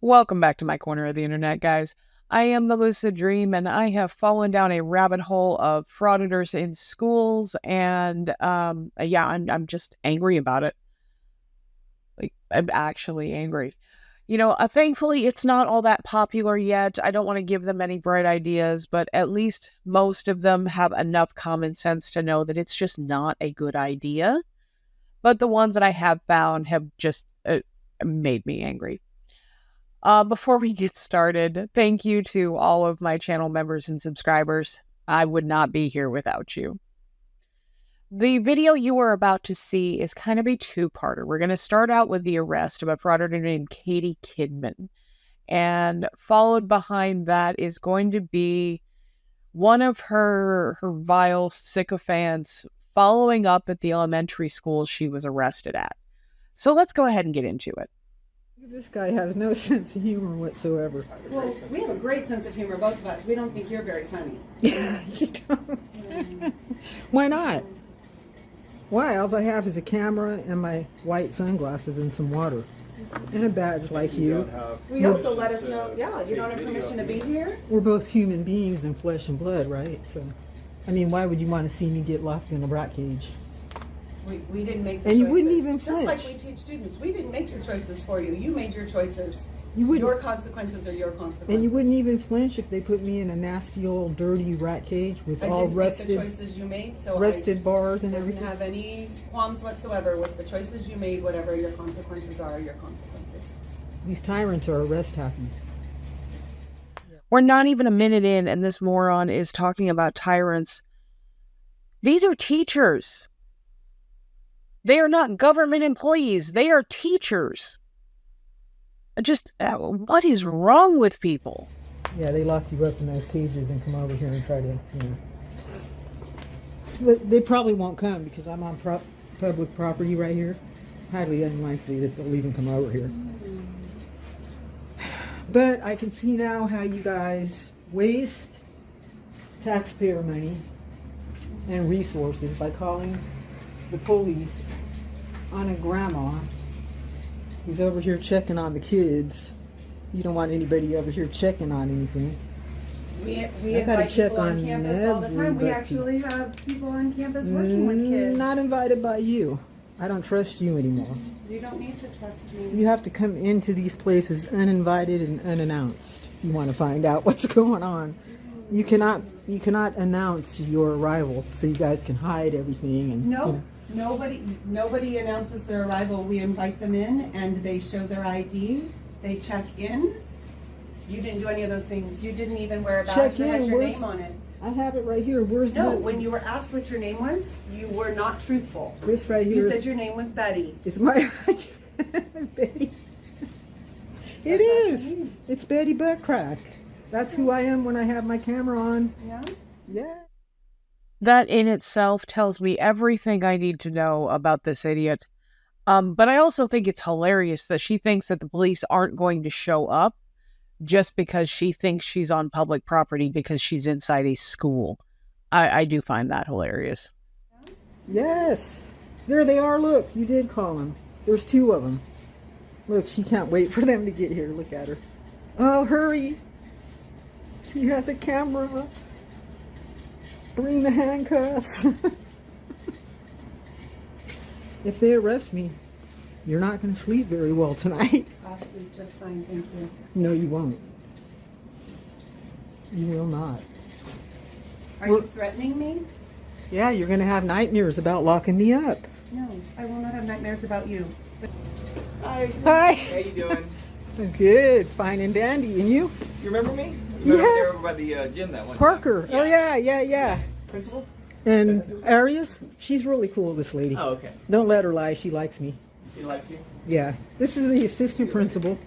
Welcome back to my corner of the internet, guys. I am the Lucid Dream, and I have fallen down a rabbit hole of frauditors in schools, and I'm just angry about it. Like, I'm actually angry. Thankfully, it's not all that popular yet. I don't want to give them any bright ideas, but at least most of them have enough common sense to know that it's just not a good idea. But the ones that I have found have just made me angry. Before we get started, thank you to all of my channel members and subscribers. I would not be here without you. The video you are about to see is kind of a two-parter. We're going to start out with the arrest of a frauditor named Katie Kidman. And followed behind that is going to be one of her vile sycophants following up at the elementary school she was arrested at. So let's go ahead and get into it. This guy has no sense of humor whatsoever. Well, we have a great sense of humor, both of us. We don't think you're very funny. You don't? Why not? Why? All I have is a camera and my white sunglasses and some water. And a badge like you. We also let us know, you don't have permission to be here? We're both human beings in flesh and blood, right? So, I mean, why would you want to see me get locked in a rat cage? We didn't make the choices. And you choices. wouldn't even flinch. Just like we teach students. We didn't make your choices for you. You made your choices. Your consequences are your consequences. And you wouldn't even flinch if they put me in a nasty old dirty rat cage with all rusted, make the choices you made, so rusted bars and everything. I didn't have any qualms whatsoever with the choices you made. Whatever your consequences are your consequences. These tyrants are arrest happy. We're not even a minute in, and this moron is talking about tyrants. These are teachers. They are not government employees. They are teachers. What is wrong with people? Yeah, they lock you up in those cages and come over here and try to, But they probably won't come because I'm on public property right here. Highly unlikely that they'll even come over here. But I can see now how you guys waste taxpayer money and resources by calling the police on a grandma who's over here checking on the kids. You don't want anybody over here checking on anything. We invite people on campus all the time. We actually have people on campus working with kids. Not invited by you. I don't trust you anymore. You don't need to trust me. You have to come into these places uninvited and unannounced if you want to find out what's going on. You cannot announce your arrival so you guys can hide everything and no. Nobody announces their arrival. We invite them in and they show their ID. They check in. You didn't do any of those things. You didn't even wear a badge that has your name on it. I have it right here. When you were asked what your name was, you were not truthful. This right here. You said your name was Betty. It's my Betty. It is. It's Betty Buttcrack. That's who I am when I have my camera on. Yeah? Yeah. That in itself tells me everything I need to know about this idiot. But I also think it's hilarious that she thinks that the police aren't going to show up just because she thinks she's on public property because she's inside a school. I do find that hilarious. Yes. There they are. Look, you did call them. There's two of them. Look, she can't wait for them to get here. Look at her. Oh, hurry. She has a camera. Bring the handcuffs. If they arrest me, you're not going to sleep very well tonight. I'll sleep just fine, thank you. No, you won't. You will not. Are you threatening me? Yeah, you're going to have nightmares about locking me up. No, I will not have nightmares about you. Hi. Hi. How you doing? Good, fine and dandy. And you? You remember me? Yeah. There over by the gym that one Parker. time. Oh, yeah. Principal? And Arias, she's really cool, this lady. Oh, okay. Don't let her lie, she likes me. She likes you? Yeah. This is the assistant principal.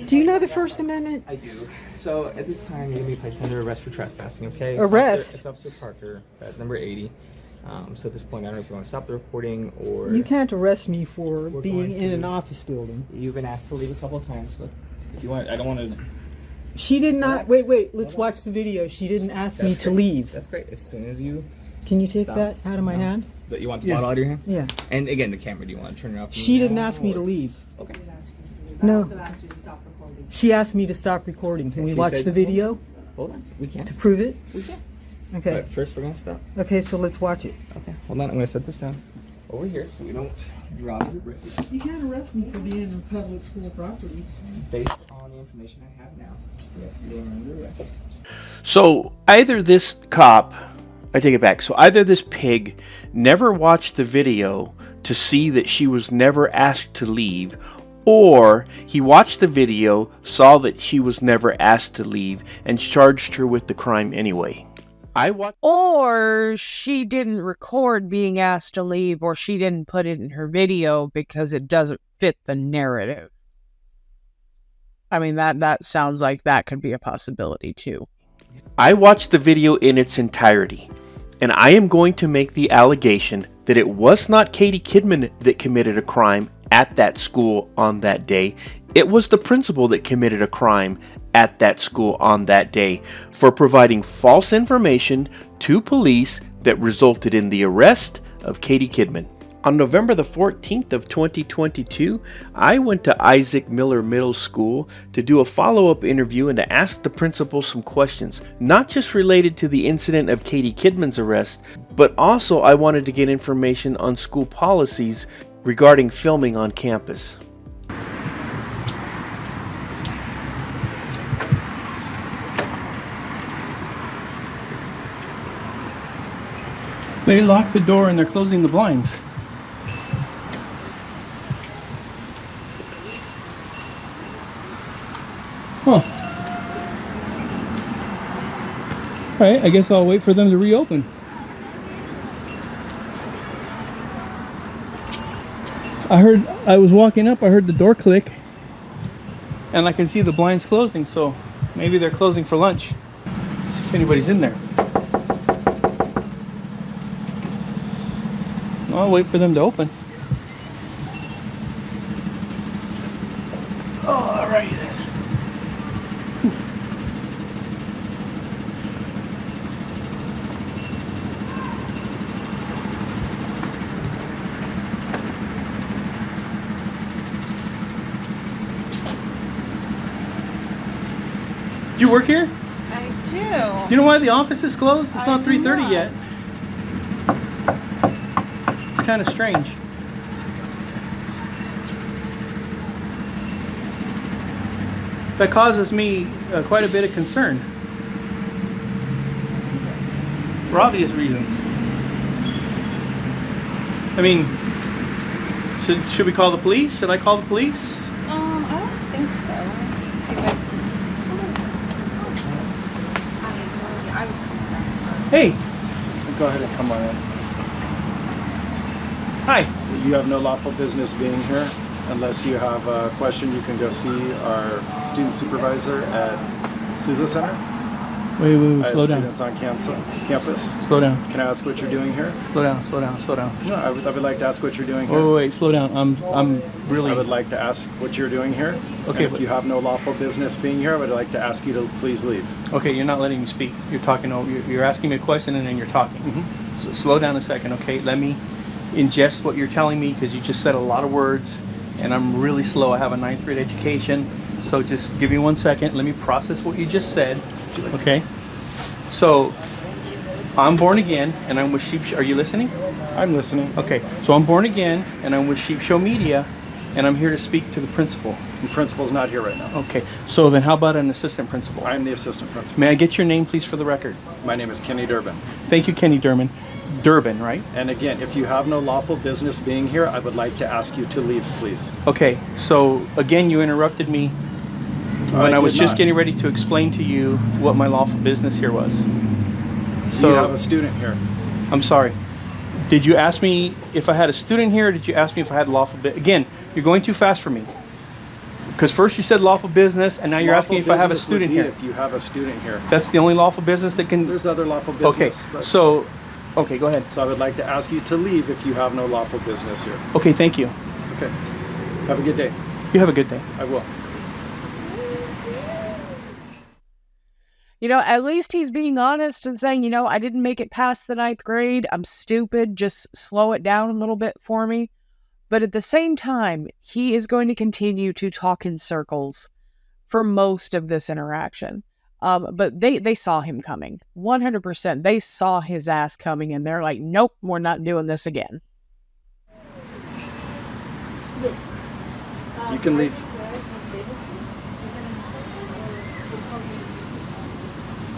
Do you know the First Amendment? I do. So at this time, you're going to be placed under arrest for trespassing, okay? Arrest? It's Officer Parker, number 80. So at this point, I don't know if you want to stop the recording or... You can't arrest me for We're being going in to- an office building. You've been asked to leave a couple of times, so if you want, I don't want to... She did not... Relax. Wait, let's watch the video. She didn't ask me to leave. That's great. As soon as you... Can you take Stop. that out of my hand? But you want the Yeah. bottle out of your hand? Yeah. And again, the camera, do you want to turn it off? She didn't now, ask me to or- leave. Okay. I No. also asked you to stop recording. She asked me to stop recording. Can we She watch said- the video Hold on. We can. to prove it? We can. Okay. But first, we're going to stop. Okay, so let's watch it. Okay. Hold on. I'm going to set this down over here so we don't drop it. You can't arrest me for being on public school property. Based on the information I have now, yes, you are under arrest. So either this cop, I take it back, so either this pig never watched the video to see that she was never asked to leave, or he watched the video, saw that she was never asked to leave, and charged her with the crime anyway. Or she didn't record being asked to leave, or she didn't put it in her video because it doesn't fit the narrative. I mean, that sounds like that could be a possibility too. I watched the video in its entirety, and I am going to make the allegation that it was not Katie Kidman that committed a crime at that school on that day. It was the principal that committed a crime at that school on that day for providing false information to police that resulted in the arrest of Katie Kidman. On November the 14th of 2022, I went to Isaac Miller Middle School to do a follow-up interview and to ask the principal some questions, not just related to the incident of Katie Kidman's arrest, but also I wanted to get information on school policies regarding filming on campus. They locked the door and they're closing the blinds. Huh. Alright, I guess I'll wait for them to reopen. I was walking up, I heard the door click, and I can see the blinds closing, so maybe they're closing for lunch. See if anybody's in there. I'll wait for them to open. Alrighty then. You work here? I do. You know why the office is closed? It's not I do 3:30 not. yet. It's kind of strange. That causes me quite a bit of concern. For obvious reasons. I mean, should we call the police? Should I call the police? I don't think so. Let me see if I was coming back. Hey, Go ahead and come on in. hi. You have no lawful business being here. Unless you have a question, you can go see our student supervisor at Sousa Center. Wait, I have slow down. students on campus. Slow down. Can I ask what you're doing here? Slow down. Slow down. Slow down. No, I would like to ask what you're doing Wait, here. wait, wait, slow down. I'm really. I would like to ask what you're doing here. Okay, And if you have no lawful business being here, I would like to ask you to please leave. Okay, you're not letting me speak. You're talking. You're asking me a question and then you're talking. So slow down a second, okay? Let me ingest what you're telling me because you just said a lot of words, and I'm really slow. I have a 9th grade education, so just give me 1 second. Let me process what you just said, okay? So I'm born again, and I'm with Sheep. Are you listening? I'm listening. Okay, so I'm born again, and I'm with Sheep Show Media, and I'm here to speak to the principal. The principal's not here right now. Okay, so then how about an assistant principal? I'm the assistant principal. May I get your name, please, for the record? My name is Kenny Durbin. Thank you, Kenny Durbin. Durbin, right? And again, if you have no lawful business being here, I would like to ask you to leave, please. Okay, so again, you interrupted me when I was did just not. getting ready to explain to you what my lawful business here was. You have a student here. I'm sorry. Did you ask me if I had a student here, or did you ask me if I had lawful business? Again, you're going too fast for me. Because first you said lawful business, and now you're asking me if I have a Lawful business student would be here. If you have a student here. That's the only lawful business that can... There's other lawful Okay, business. but- so... Okay, go ahead. So I would like to ask you to leave if you have no lawful business here. Okay, thank you. Okay. Have a good day. You have a good day. I will. You know, at least he's being honest and saying, you know, I didn't make it past the 9th grade. I'm stupid. Just slow it down a little bit for me. But at the same time, he is going to continue to talk in circles for most of this interaction. But they saw him coming. 100%. They saw his ass coming, and they're like, nope, we're not doing this again. You can leave.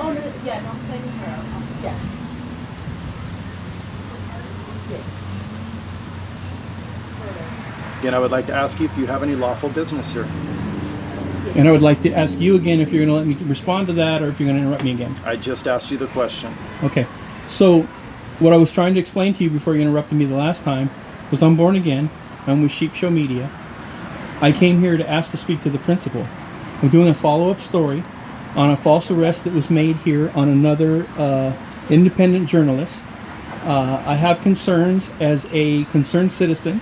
Oh, no, yeah, don't say her. Yeah. Again, I would like to ask you if you have any lawful business here. And I would like to ask you again if you're going to let me respond to that, or if you're going to interrupt me again. I just asked you the question. Okay. So what I was trying to explain to you before you interrupted me the last time was I'm born again. I'm with Sheep Show Media. I came here to ask to speak to the principal. I'm doing a follow-up story on a false arrest that was made here on another independent journalist. I have concerns as a concerned citizen.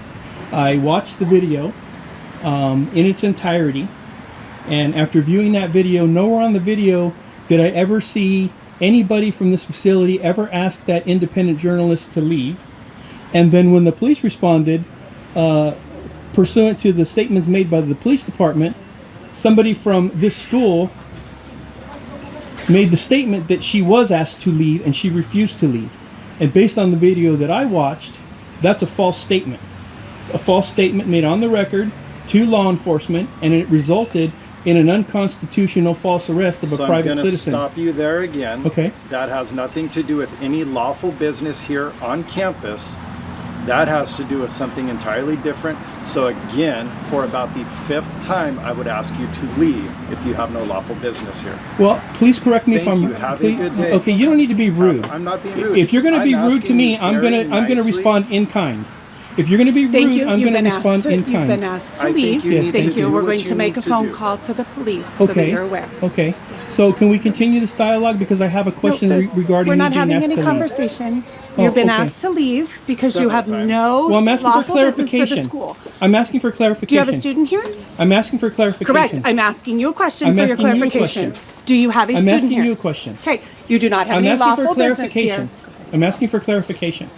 I watched the video in its entirety, and after viewing that video, nowhere on the video did I ever see anybody from this facility ever ask that independent journalist to leave. And then when the police responded, pursuant to the statements made by the police department, somebody from this school made the statement that she was asked to leave and she refused to leave. And based on the video that I watched, that's a false statement. A false statement made on the record to law enforcement, and it resulted in an unconstitutional false arrest of a private citizen. So I'm going to stop you there again. Okay. That has nothing to do with any lawful business here on campus. That has to do with something entirely different. So again, for about the 5th time, I would ask you to leave if you have no lawful business here. Well, please correct me if I'm. Thank you. Have please, a good day. Okay, you don't need to be rude. I'm not being rude. If you're going to be I'm rude to asking me, you I'm very going to nicely. respond in kind. If you're going to be Thank rude, you. I'm You've going to been asked respond to, in you've kind. been asked to I think leave. you need Thank to you. do We're what going you to make need a to phone do. call to the police so that Okay. you're aware. Okay. So can we continue this dialogue, because I have a question regarding We're you not being having asked any to leave. conversation. Oh, You've been okay. asked to leave because you Several have times. no Well, I'm asking for lawful business for the clarification. school. I'm asking for clarification. Do you have a student here? I'm asking for clarification. Correct. I'm asking you a question I'm for your asking you a clarification. question. Do you have a I'm student asking here? you a question. Okay. You do not have I'm any asking for lawful business clarification. here. I'm asking for clarification.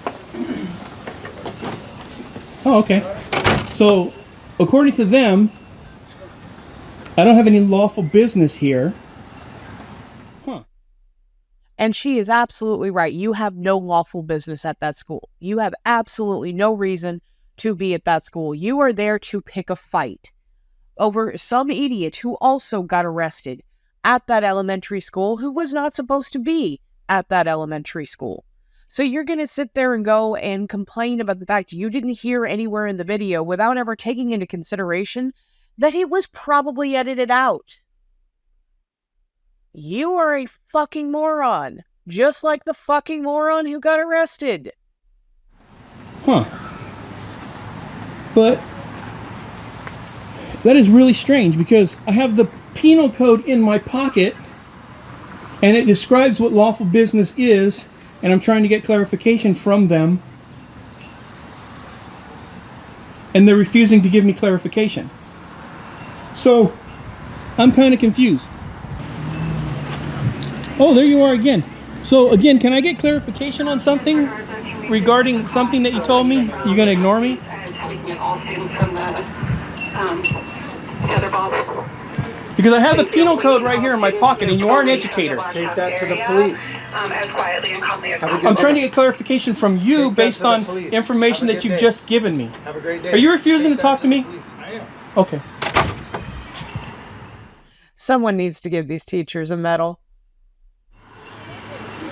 Oh, okay. So, according to them, I don't have any lawful business here. Huh. And she is absolutely right. You have no lawful business at that school. You have absolutely no reason to be at that school. You are there to pick a fight over some idiot who also got arrested at that elementary school who was not supposed to be at that elementary school. So you're going to sit there and go and complain about the fact you didn't hear anywhere in the video without ever taking into consideration that it was probably edited out. You are a fucking moron, just like the fucking moron who got arrested. Huh. But that is really strange, because I have the penal code in my pocket and it describes what lawful business is, and I'm trying to get clarification from them, and they're refusing to give me clarification. So I'm kind of confused. Oh, there you are again. So again, can I get clarification on something regarding something that you told me? You're going to ignore me? Because I have the penal code right here in my pocket, and you are an educator. Take that to the police. I'm trying to get clarification from you based on information that you've just given me. Have a great day. Are you refusing to talk to me? I am. Okay. Someone needs to give these teachers a medal.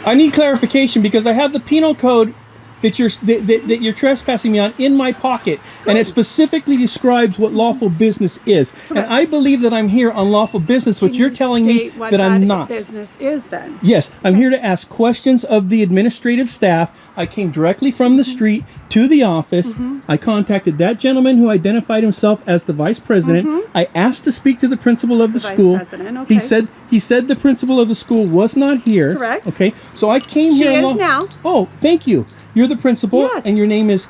I need clarification because I have the penal code that you're trespassing me on in my pocket, and it specifically describes what lawful business is. And I believe that I'm here on lawful business, but you're telling me that I'm not. Business is then. Yes, I'm here to ask questions of the administrative staff. I came directly from the street to the office. I contacted that gentleman who identified himself as the vice president. I asked to speak to the principal of the school. Vice president, okay. He said the principal of the school was not here. Correct. Okay, so I came She here. is now. Oh, thank you. You're the principal, Yes. and your name is.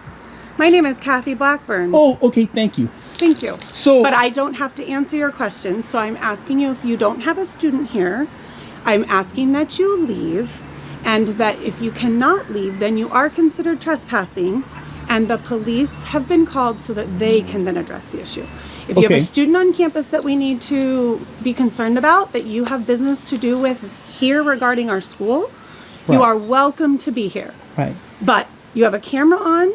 My name is Kathy Blackburn. Oh, okay. Thank you. Thank you. So, But I don't have to answer your questions, so I'm asking you if you don't have a student here, I'm asking that you leave, and that if you cannot leave, then you are considered trespassing, and the police have been called so that they can then address the issue. If you have Okay. a student on campus that we need to be concerned about, that you have business to do with here regarding our school, you Right. are welcome to be here. Right. But you have a camera on.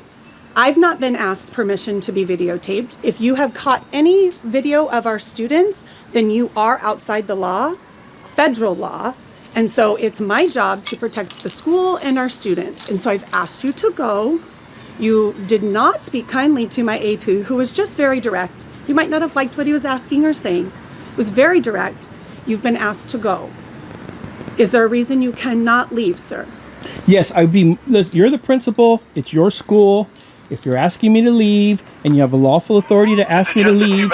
I've not been asked permission to be videotaped. If you have caught any video of our students, then you are outside the law, federal law. And so it's my job to protect the school and our students. And so I've asked you to go. You did not speak kindly to my AP, who was just very direct. You might not have liked what he was asking or saying. It was very direct. You've been asked to go. Is there a reason you cannot leave, sir? Yes, you're the principal. It's your school. If you're asking me to leave and you have a lawful authority to ask me to leave,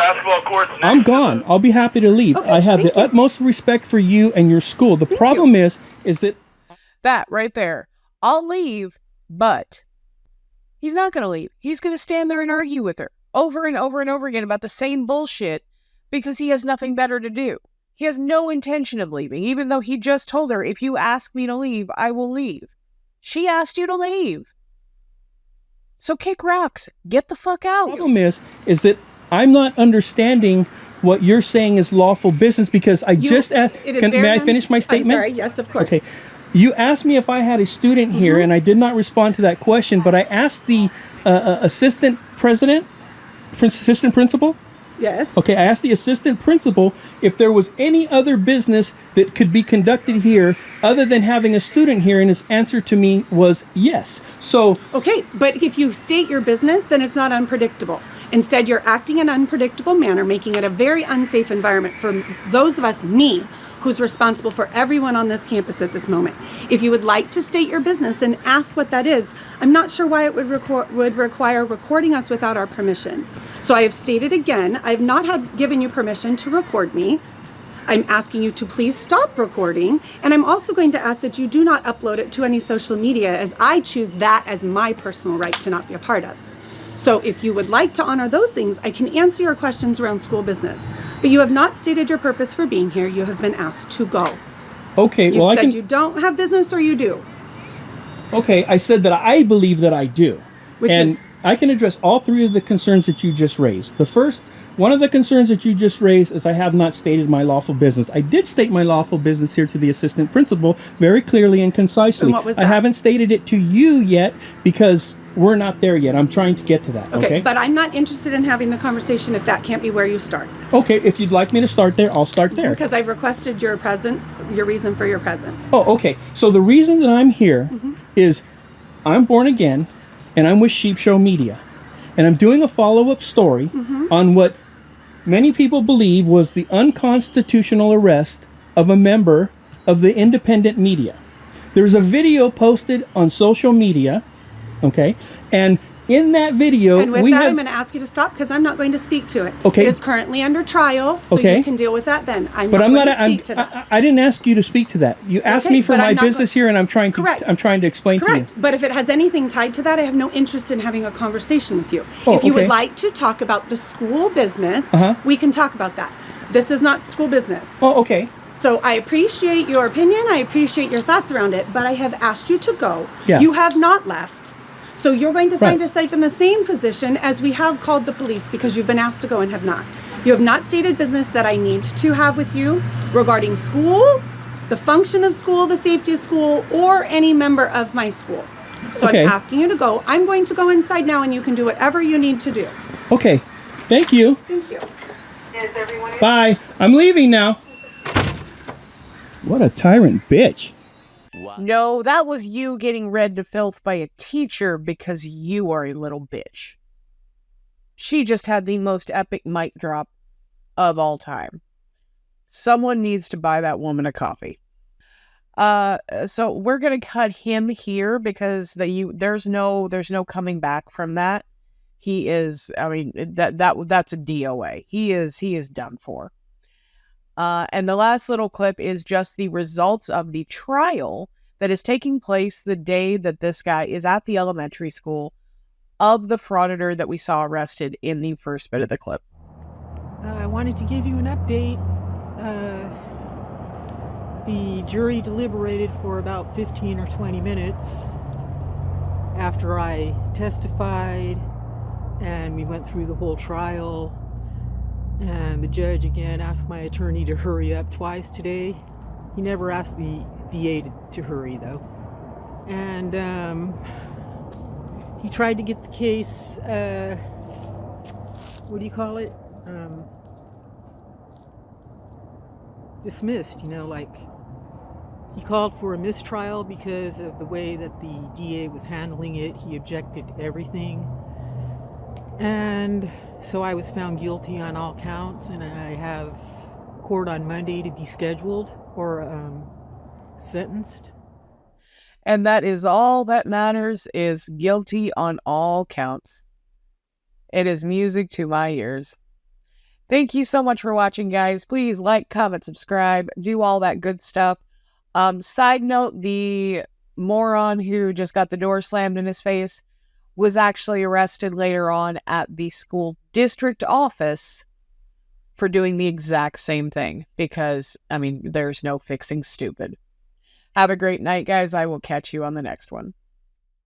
I'm gone. I'll be happy to leave. Okay, I have the thank you. utmost respect for you and your school. The problem is that That right there. I'll leave, but he's not going to leave. He's going to stand there and argue with her over and over and over again about the same bullshit because he has nothing better to do. He has no intention of leaving, even though he just told her, if you ask me to leave, I will leave. She asked you to leave. So kick rocks. Get the fuck out. the problem is that I'm not understanding what you're saying is lawful business because I just asked. It is very May I finish my statement? I'm sorry. Yes, of course. Okay. You asked me if I had a student here, and I did not respond to that question, but I asked the assistant principal. Yes. Okay, I asked the assistant principal if there was any other business that could be conducted here other than having a student here, and his answer to me was yes. So, Okay, but if you state your business, then it's not unpredictable. Instead, you're acting in an unpredictable manner, making it a very unsafe environment for those of us, me, who's responsible for everyone on this campus at this moment. If you would like to state your business and ask what that is, I'm not sure why it would require recording us without our permission. So I have stated again, I have not given you permission to record me. I'm asking you to please stop recording, and I'm also going to ask that you do not upload it to any social media, as I choose that as my personal right to not be a part of. So if you would like to honor those things, I can answer your questions around school business. But you have not stated your purpose for being here. You have been asked to go. okay, You well, said I can. you don't have business, or you do. Okay, I said that I believe that I do. Which and is? I can address all three of the concerns that you just raised. One of the concerns that you just raised is I have not stated my lawful business. I did state my lawful business here to the assistant principal very clearly and concisely. And what was I that? haven't stated it to you yet because we're not there yet. I'm trying to get to that, okay? But I'm not interested in having the conversation if that can't be where you start. Okay, if you'd like me to start there, I'll start there. Because I've requested your presence, your reason for your presence. Oh, okay. So the reason that I'm here is I'm born again and I'm with Sheep Show Media. And I'm doing a follow-up story on what many people believe was the unconstitutional arrest of a member of the independent media. There's a video posted on social media, okay? And in that video, And with that, I'm going to ask you to stop because I'm not going to speak to it. Okay. It is currently under trial, so Okay. you can deal with that then. I'm But not I'm going not. to speak to that. I didn't ask you to speak to that. You asked Okay, me for but my I'm not business here, and I'm trying to. Correct. I'm trying to explain to Correct. you. But if it has anything tied to that, I have no interest in having a conversation with you. Oh, if you okay. would like to talk about the school business, Uh-huh. we can talk about that. This is not school business. Oh, okay. So I appreciate your opinion. I appreciate your thoughts around it, but I have asked you to go. Yeah. You have not left. So you're going to find Right. yourself in the same position as we have called the police because you've been asked to go and have not. You have not stated business that I need to have with you regarding school, the function of school, the safety of school, or any member of my school. So Okay. I'm asking you to go. I'm going to go inside now and you can do whatever you need to do. Okay. Thank you. Thank you. Bye. I'm leaving now. What a tyrant bitch. No, that was you getting read to filth by a teacher because you are a little bitch. She just had the most epic mic drop of all time. Someone needs to buy that woman a coffee. So we're gonna cut him here because there's no coming back from that. He is, I mean, that's a DOA. He is done for. And the last little clip is just the results of the trial that is taking place the day that this guy is at the elementary school of the frauditor that we saw arrested in the first bit of the clip. I wanted to give you an update. The jury deliberated for about 15 or 20 minutes after I testified, and we went through the whole trial. And the judge again asked my attorney to hurry up twice today. He never asked the DA to hurry though. And he tried to get the case, what do you call it? Dismissed, you know, like he called for a mistrial because of the way that the DA was handling it. He objected to everything. And so I was found guilty on all counts, and I have court on Monday to be scheduled or sentenced. And that is all that matters, is guilty on all counts. It is music to my ears. Thank you so much for watching, guys. Please like, comment, subscribe, do all that good stuff. Side note, the moron who just got the door slammed in his face was actually arrested later on at the school district office for doing the exact same thing. Because, I mean, there's no fixing stupid. Have a great night, guys. I will catch you on the next one.